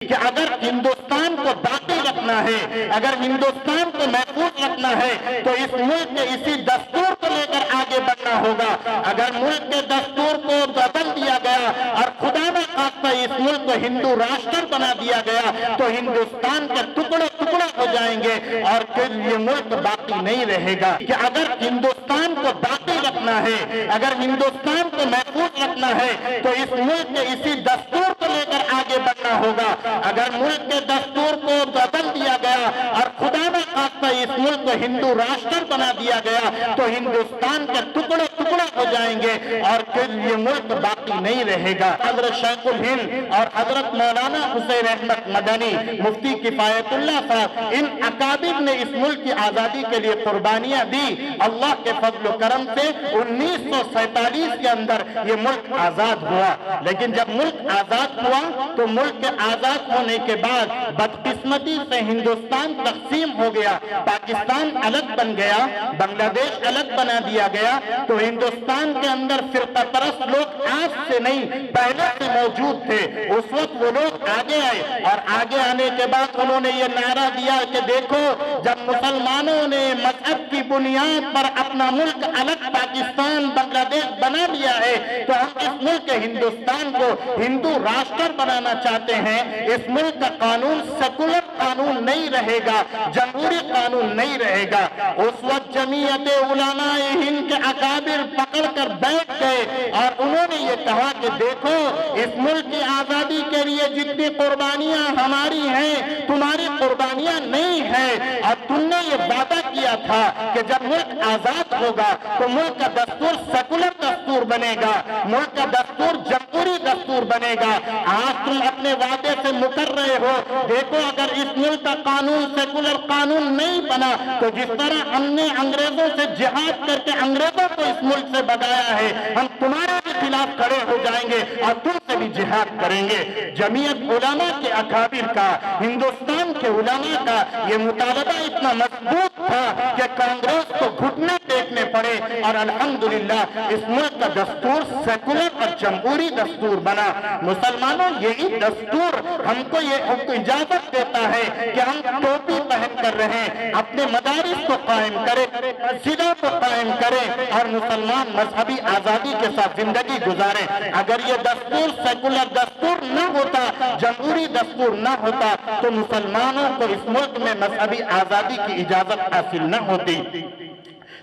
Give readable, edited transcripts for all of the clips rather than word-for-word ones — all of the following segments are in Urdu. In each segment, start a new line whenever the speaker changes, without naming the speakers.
کہ اگر ہندوستان کو باقی رکھنا ہے، اگر ہندوستان کو محفوظ رکھنا ہے تو اس ملک کے اسی دستور کو لے کر آگے بڑھنا ہوگا۔ اگر ملک کے دستور کو بدل دیا گیا اور خدا نہ خواستہ اس ملک کو ہندو راشٹر بنا دیا گیا تو ہندوستان کے ٹکڑے ٹکڑے ہو جائیں گے اور پھر یہ ملک باقی نہیں رہے گا۔ کہ اگر ہندوستان کو باقی رکھنا ہے، اگر ہندوستان کو محفوظ رکھنا ہے تو اس ملک کے اسی دستور کو لے کر آگے بڑھنا ہوگا۔ اگر ملک کے دستور کو بدل دیا گیا اور خدا نہ خواستہ اس ملک کو ہندو راشٹر بنا دیا گیا تو ہندوستان کے ٹکڑے ٹکڑے ہو جائیں گے اور پھر یہ ملک باقی نہیں رہے گا۔ حضرت شیخ الہند اور حضرت مولانا حسین احمد مدنی، مفتی کفایت اللہ صاحب، ان اکابر نے اس ملک کی آزادی کے لیے قربانیاں دی۔ اللہ کے فضل و کرم سے 1947 کے اندر یہ ملک آزاد ہوا، لیکن جب ملک آزاد ہوا تو ملک کے آزاد ہونے کے بعد بدقسمتی سے ہندوستان تقسیم ہو گیا، پاکستان الگ بن گیا، بنگلہ دیش الگ بنا دیا گیا، تو ہندوستان کے اندر فرقہ پرست لوگ آج سے نہیں پہلے سے موجود تھے۔ اس وقت وہ لوگ آگے آئے اور آگے آنے کے بعد انہوں نے یہ نعرہ دیا کہ دیکھو، جب مسلمانوں نے مذہب کی بنیاد پر اپنا ملک الگ پاکستان بنگلہ دیش بنا لیا ہے تو ہم اس ملک ہندوستان کو ہندو راشٹر بنانا چاہتے ہیں۔ اس ملک کا قانون سیکولر قانون نہیں رہے گا، جمہوری قانون نہیں رہے گا۔ اس وقت جمعیت علماء ہند کے اکابر پکڑ کر بیٹھ گئے اور انہوں نے یہ کہا کہ دیکھو، اس ملک کی آزادی کے لیے جتنی قربانیاں ہماری ہیں تمہاری قربانیاں نہیں ہیں، اور تم نے یہ وعدہ کیا تھا کہ جب ملک آزاد ہوگا تو ملک کا دستور سیکولر دستور بنے گا، ملک کا دستور جمہوری دستور بنے گا۔ آج تم اپنے وعدے سے مکر رہے ہو۔ دیکھو، اگر اس ملک کا قانون سیکولر قانون نہیں بنا تو جس طرح ہم نے انگریزوں سے جہاد کر کے انگریزوں کو اس ملک سے بھگایا ہے، ہم تمہارے بھی خلاف کھڑے ہو جائیں گے اور تم سے بھی جہاد کریں گے۔ جمعیت علماء کے اکابر کا، ہندوستان کے علماء کا یہ مطالبہ اتنا مضبوط تھا کہ کانگریس کو گھٹنے ٹیکنے پڑے اور الحمدللہ اس ملک کا دستور سیکولر اور جمہوری دستور بنا۔ مسلمانوں، یہی دستور ہم کو یہ اجازت دیتا ہے کہ ہم ٹوپی پہن کر رہیں، اپنے مدارس کو قائم کریں، مسجدوں کو قائم کریں اور مسلمان مذہبی آزادی کے ساتھ زندگی گزاریں۔ اگر یہ دستور سیکولر دستور نہ ہوتا، جمہوری دستور نہ ہوتا تو مسلمانوں کو اس ملک میں مذہبی آزادی کی اجازت حاصل نہ ہوتی۔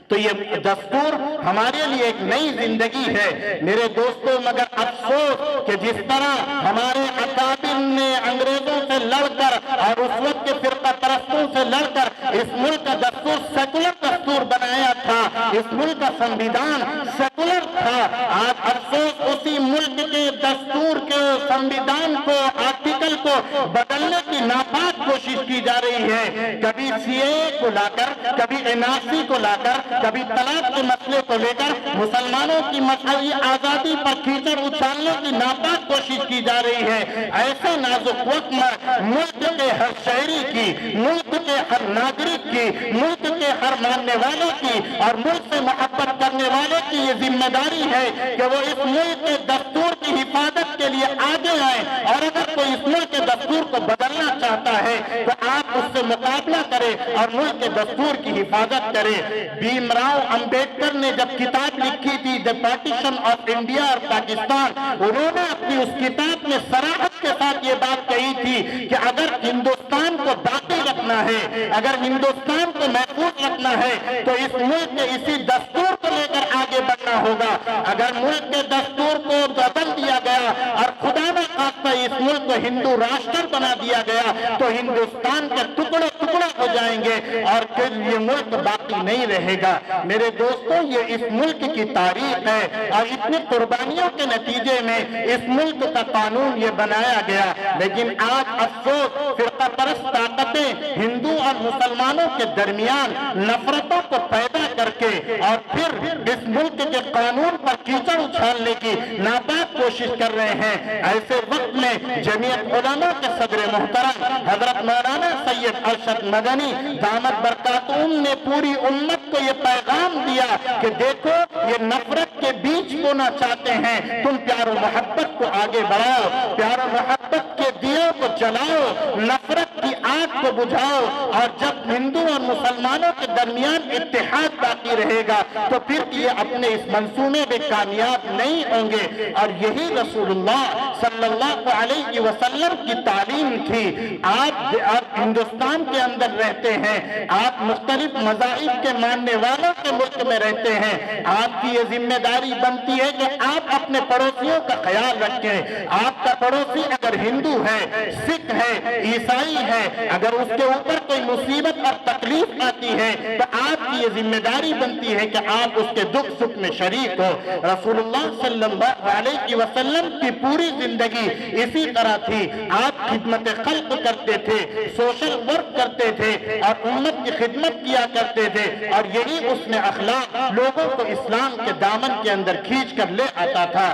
تو یہ دستور ہمارے لیے ایک نئی زندگی ہے میرے دوستو، مگر افسوس کہ جس طرح ہمارے اکابر نے انگریزوں سے لڑ کر اور اس وقت کے فرقہ پرستوں سے لڑ کر اس ملک کا دستور سیکولر دستور بنایا تھا، اس ملک کا سنویدھان سیکولر تھا، آج افسوس اسی ملک کے دستور کے سنویدھان کو، آرٹیکل کو بدلنے کی ناپاک کوشش کی جا رہی ہے۔ کبھی سی اے کو لا کر، کبھی این آر سی کو لا کر، کبھی طلاق کے مسئلے کو لے کر مسلمانوں کی مذہبی آزادی پر کیچڑ اچھالنے کی ناپاک کوشش کی جا رہی ہے۔ ایسے نازک وقت میں ملک کے ہر شہری کی، ملک کے ہر ناگرک کی، ملک کے ہر ماننے والوں کی اور ملک سے محبت کرنے والے کی یہ ذمہ داری ہے کہ وہ اس ملک کے دستور کی حفاظت کے لیے آگے آئیں، اور اگر کوئی اس ملک کے دستور کو بدلنا چاہتا ہے تو آپ اس سے مقابلہ کریں اور ملک کے دستور کی حفاظت کریں۔ بھیم راؤ امبیڈکر نے جب کتاب لکھی تھی دی پارٹیشن آف انڈیا اور پاکستان، انہوں نے اپنی اس کتاب میں صراحت کے ساتھ یہ بات کہی تھی کہ اگر ہندوستان کو باقی رکھنا ہے، اگر ہندوستان کو محفوظ رکھنا ہے تو اس ملک کے اسی دستور کو لے کر آگے بڑھنا ہوگا۔ اگر ملک کے دستور کو بدل دیا گیا اور خدا نہ خواستہ اس ملک کو ہندو راشٹر بنا دیا گیا تو ہندوستان کے ٹکڑے ٹکڑے ہو جائیں گے اور پھر یہ ملک باقی نہیں رہے گا۔ میرے دوستو، یہ اس ملک کی تاریخ ہے اور اتنی قربانیوں کے نتیجے میں اس ملک کا قانون یہ بنایا گیا، لیکن آج افسوس فرقہ پرست طاقتیں ہندو اور مسلمانوں کے درمیان نفرتوں کو پیدا کر کے اور پھر اس ملک کے قانون پر کیچڑ اچھالنے کی ناپاک کوشش کر رہے ہیں، ایسے وقت میں جمعیت علماء کے صدر محترم حضرت مولانا سید ارشد مدنی دامت برکاتہم نے پوری امت کو یہ پیغام دیا کہ دیکھو یہ نفرت کے بیچ کو نہ چاہتے ہیں، تم پیار و محبت کو آگے بڑھاؤ، پیار و محبت کے دیوں کو جلاؤ، نفرت کی آگ کو بجھاؤ، اور جب ہندو اور مسلمانوں کے درمیان اتحاد باقی رہے گا تو پھر یہ اپنے اس منصوبے میں کامیاب نہیں ہوں گے۔ اور یہی رسول اللہ صلی اللہ علیہ وسلم کی تعلیم تھی۔ آپ ہندوستان کے اندر رہتے ہیں، آپ مختلف مذاہب کے ماننے والوں کے ملک میں رہتے ہیں، آپ کی یہ ذمہ داری بنتی ہے کہ آپ اپنے پڑوسیوں کا خیال رکھیں۔ آپ کا پڑوسی اگر ہندو ہے، سکھ ہے، عیسائی ہے، اگر اس کے اوپر کوئی مصیبت اور تکلیف آتی ہے تو آپ کی یہ ذمہ داری بنتی ہے کہ آپ اس کے دکھ سکھ میں شریک ہو۔ رسول اللہ صلی اللہ علیہ وسلم کی پوری زندگی اسی طرح تھی۔ آپ خدمت خلق کرتے تھے، سوشل ورک کرتے تھے اور امت کی خدمت کیا کرتے تھے، اور یہی اس نے اخلاق لوگوں کو اسلام کے دامن کے اندر کھینچ کر لے آتا تھا۔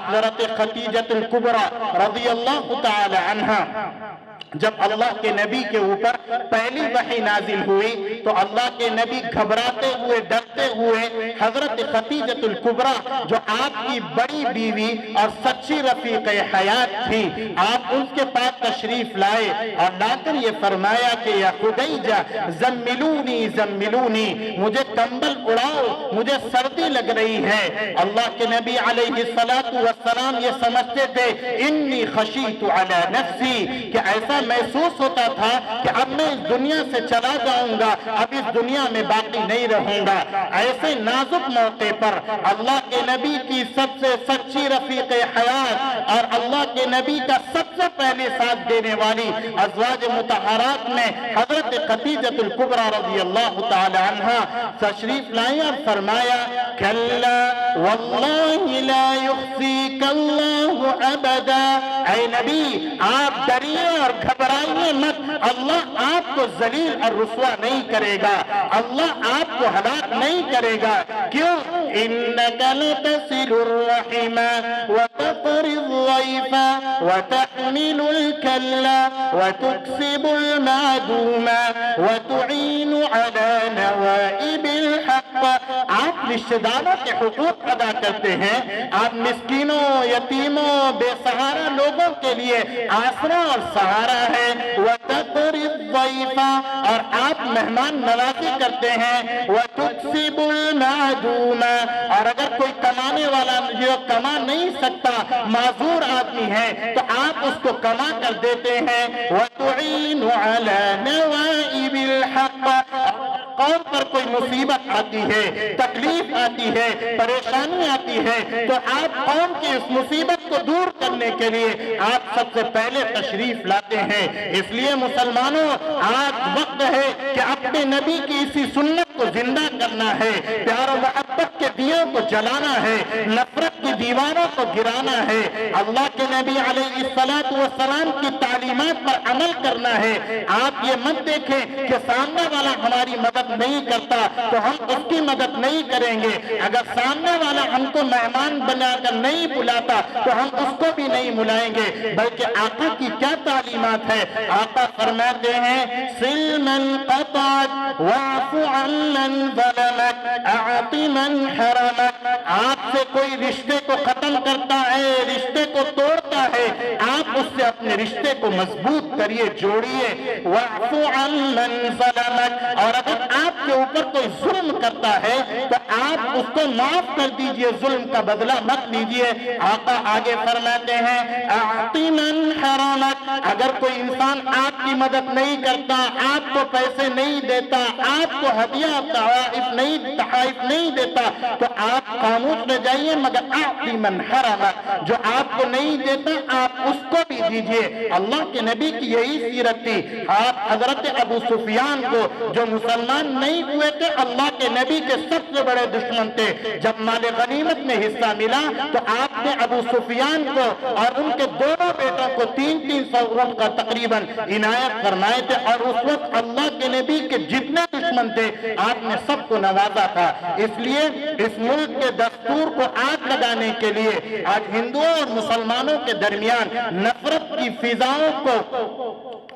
حضرت خدیجہ الکبریٰ رضی اللہ تعالی عنہا جب اللہ کے نبی کے اوپر پہلی وحی نازل ہوئی تو اللہ کے نبی گھبراتے ہوئے ڈرتے ہوئے حضرت خدیجہ الکبریٰ جو آپ کی بڑی بیوی اور سچی رفیق حیات تھی، آپ ان کے پاس تشریف لائے اور لا کر یہ فرمایا کہ یا خدیجہ زملونی زملونی، مجھے کمبل اڑاؤ، مجھے سردی لگ رہی ہے۔ اللہ کے نبی علیہ السلام یہ سمجھتے تھے انی خشیت علی نفسی، کہ ایسا محسوس ہوتا تھا کہ اب میں اس دنیا سے چلا جاؤں گا، اب اس دنیا میں باقی نہیں رہوں گا۔ ایسے نازک موقع پر اللہ کے نبی کی سب سے سچی رفیق حیات اور اللہ کے نبی کا سب سے پہلے ساتھ دینے والی ازواج مطہرات میں حضرت خدیجہ الکبریٰ رضی اللہ تعالی عنہا تشریف لائیں اور فرمایا کلا واللہ لا یخزیک اللہ ابدا، اے نبی آپ ڈریے اور گھبرائیے مت، اللہ آپ کو ذلیل اور رسوا نہیں کرے گا، اللہ آپ کو ہلاک نہیں کرے گا۔ کیوں؟ انک لتصل الرحم وتقری الضیف وتحمل الکل وتکسب المعدوم وتعین علی نوائب الحق، آپ رشتہ داروں کے حقوق ادا کرتے ہیں، آپ مسکینوں، یتیموں، بے سہارا لوگوں کے لیے آسرا اور سہارا ہے۔ وَتَقْرِ الضَّيْفَ، اور آپ مہمان نوازی کرتے ہیں۔ وَتُكْسِبُ الْمَعْدُومَ، اور اگر کوئی کمانے والا جو کما نہیں سکتا معذور آدمی ہے تو آپ اس کو کما کر دیتے ہیں۔ وَتُعِينُ عَلَى نَوَائِبِ الْحَقِّ، قوم پر کوئی مصیبت آتی ہے، تکلیف آتی ہے، پریشانی آتی ہے تو آپ قوم کی اس مصیبت کو دور کرنے کے لیے آپ سب سے پہلے تشریف لاتے ہیں۔ اس لیے مسلمانوں آج وقت ہے کہ اپنے نبی کی اسی سنت کو زندہ کرنا ہے، پیار و محبت کے دیوں کو جلانا ہے، نفرت کی دیواروں کو گرانا ہے، اللہ کے نبی علیہ السلام کی تعلیمات پر عمل کرنا ہے۔ آپ یہ مت دیکھیں کہ سامنے والا ہماری مدد نہیں کرتا تو ہم اس کی مدد نہیں کریں گے، اگر سامنے والا ہم کو مہمان بنا کر نہیں بلاتا تو ہم اس کو بھی نہیں بلائیں گے، بلکہ آقا کی کیا تعلیمات ہے؟ آقا فرماتے ہیں سل من قطعت واعف عن من ظلمت اعط من حرمت، آپ سے کوئی رشتے کو ختم کرتا ہے، رشتے کو توڑتا ہے، آپ اس سے اپنے رشتے کو مضبوط کریے، جوڑیے۔ واعف عن من ظلمت، اور اگر آپ کے اوپر کوئی ظلم کرتا ہے تو آپ اس کو معاف کر دیجئے، ظلم کا بدلہ مت لیجئے۔ آقا آگے فرماتے ہیں اعط من حرمت، اگر کوئی انسان آپ کی مدد نہیں کرتا، آپ کو پیسے نہیں دیتا، آپ کو ہدیہ تحائف نہیں دیتا تو آپ خاموش رہ جائیے، مگر اعطی من حرم، جو آپ کو نہیں دیتا آپ اس کو بھی دیجئے۔ اللہ کے نبی کی یہی سیرت تھی۔ حضرت ابو سفیان کو، جو مسلمان نہیں ہوئے تھے، اللہ کے نبی کے سب سے بڑے دشمن تھے، جب مال غنیمت میں حصہ ملا تو آپ نے ابو سفیان کو اور ان کے دونوں بیٹوں کو 300 اونٹ کا تقریباً عنایت فرمائے تھے، اور اس وقت اللہ کے نبی کے جتنے دشمن تھے آپ نے سب کو نوازا تھا۔ اس لیے اس ملک کے دستور کو آگ لگانے کے لیے آج ہندوؤں اور مسلمانوں کے درمیان نفرت کی فضاؤں کو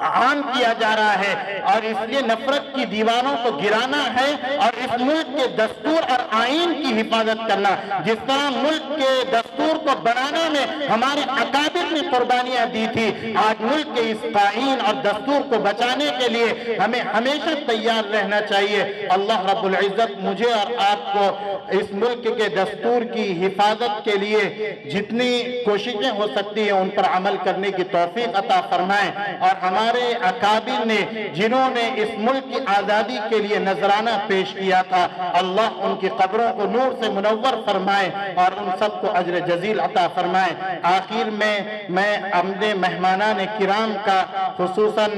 عام کیا جا رہا ہے، اور اس لیے نفرت کی دیواروں کو گرانا ہے اور اس ملک کے دستور اور آئین کی حفاظت کرنا۔ جس طرح ملک کے دستور کو بنانے میں ہمارے اکابر نے قربانیاں دی تھی، آج ملک کے اس آئین اور دستور کو بچانے کے لیے ہمیں ہمیشہ تیار رہنا چاہیے۔ اللہ رب العزت مجھے اور آپ کو اس ملک کے دستور کی حفاظت کے لیے جتنی کوششیں ہو سکتی ہیں ان پر عمل کرنے کی توفیق عطا فرمائیں، اور ہمارے اکابر نے جنہوں نے اس ملک کی آزادی کے لیے نذرانہ پیش کیا تھا، اللہ ان کی قبروں کو نور سے منور فرمائے اور ان سب کو اجر جزیل عطا فرمائے۔ آخر میں اپنے مہمانان کرام کا خصوصاً